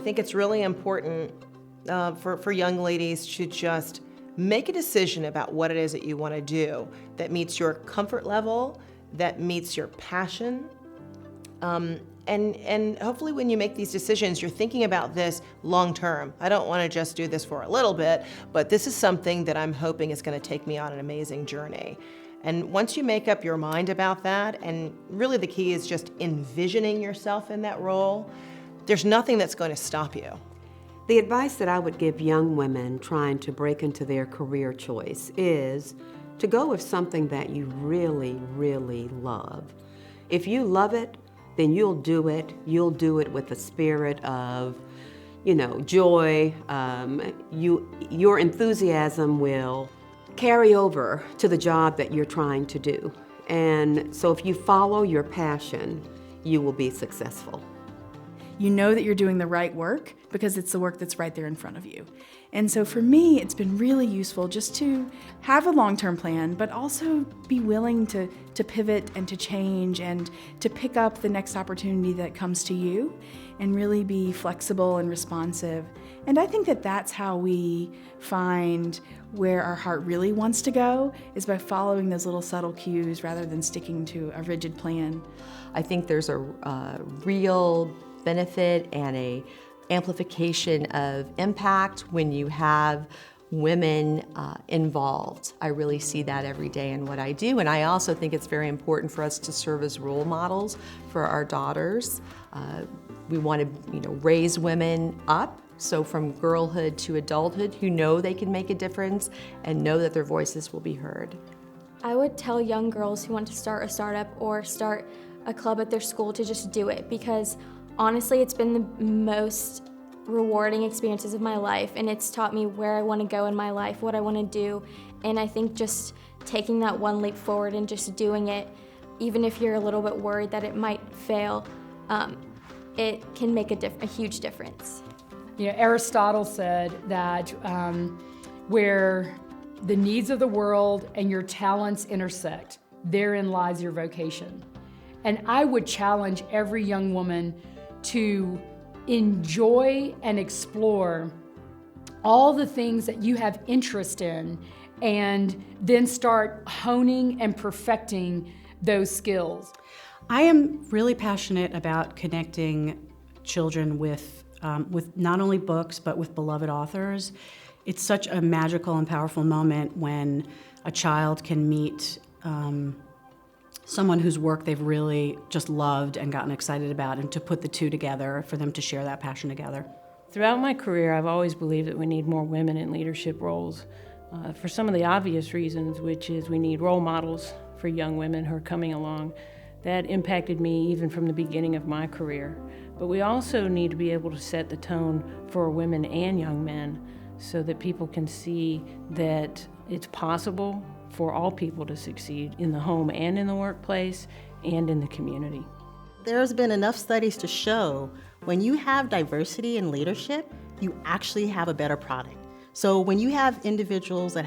think it's really important for young ladies to just make a decision about what it is that you want to do that meets your comfort level, that meets your passion. And hopefully when you make these decisions, you're thinking about this long term. I don't want to just do this for a little bit, but this is something that I'm hoping is going to take me on an amazing journey. And once you make up your mind about that, and really the key is just envisioning yourself in that role, there's nothing that's going to stop you. The advice that I would give young women trying to break into their career choice is to go with something that you really, really love. If you love it, then you'll do it. You'll do it with a spirit of, joy. Your enthusiasm will carry over to the job that you're trying to do. And so if you follow your passion, you will be successful. You know that you're doing the right work because it's the work that's right there in front of you. And so for me, it's been really useful just to have a long-term plan, but also be willing to pivot and to change and to pick up the next opportunity that comes to you and really be flexible and responsive. And I think that that's how we find where our heart really wants to go, is by following those little subtle cues rather than sticking to a rigid plan. I think there's a real benefit and a amplification of impact when you have women involved. I really see that every day in what I do, and I also think it's very important for us to serve as role models for our daughters. We want to, raise women up, so from girlhood to adulthood, who know they can make a difference and know that their voices will be heard. I would tell young girls who want to start a startup or start a club at their school to just do it, because honestly, it's been the most rewarding experiences of my life, and it's taught me where I want to go in my life, what I want to do, and I think just taking that one leap forward and just doing it, even if you're a little bit worried that it might fail, it can make a huge difference. Aristotle said that where the needs of the world and your talents intersect, therein lies your vocation. And I would challenge every young woman to enjoy and explore all the things that you have interest in, and then start honing and perfecting those skills. I am really passionate about connecting children with not only books, but with beloved authors. It's such a magical and powerful moment when a child can meet someone whose work they've really just loved and gotten excited about, and to put the two together, for them to share that passion together. Throughout my career, I've always believed that we need more women in leadership roles for some of the obvious reasons, which is we need role models for young women who are coming along. That impacted me even from the beginning of my career. But we also need to be able to set the tone for women and young men so that people can see that it's possible for all people to succeed in the home and in the workplace and in the community. There's been enough studies to show when you have diversity in leadership, you actually have a better product. So when you have individuals that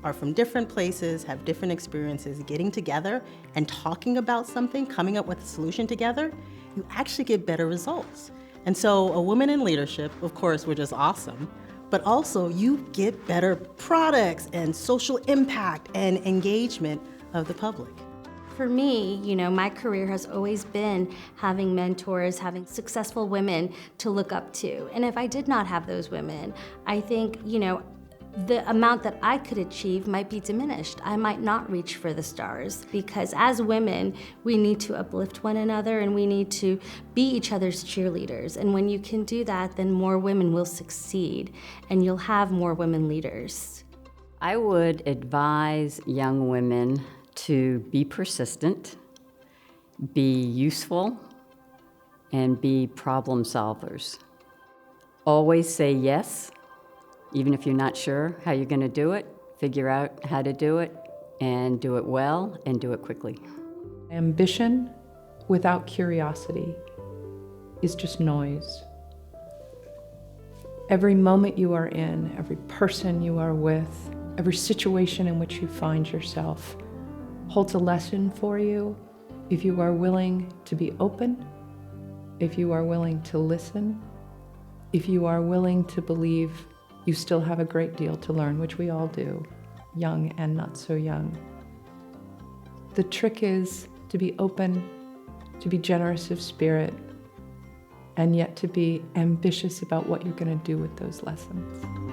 are from different places, have different experiences, getting together and talking about something, coming up with a solution together, you actually get better results. And so a woman in leadership, of course, which is awesome, but also you get better products and social impact and engagement of the public. For me, my career has always been having mentors, having successful women to look up to. And if I did not have those women, I think, the amount that I could achieve might be diminished. I might not reach for the stars, because as women, we need to uplift one another and we need to be each other's cheerleaders. And when you can do that, then more women will succeed and you'll have more women leaders. I would advise young women to be persistent, be useful, and be problem solvers. Always say yes, even if you're not sure how you're going to do it. Figure out how to do it, and do it well, and do it quickly. Ambition without curiosity is just noise. Every moment you are in, every person you are with, every situation in which you find yourself holds a lesson for you if you are willing to be open, if you are willing to listen, if you are willing to believe you still have a great deal to learn, which we all do, young and not so young. The trick is to be open, to be generous of spirit, and yet to be ambitious about what you're going to do with those lessons.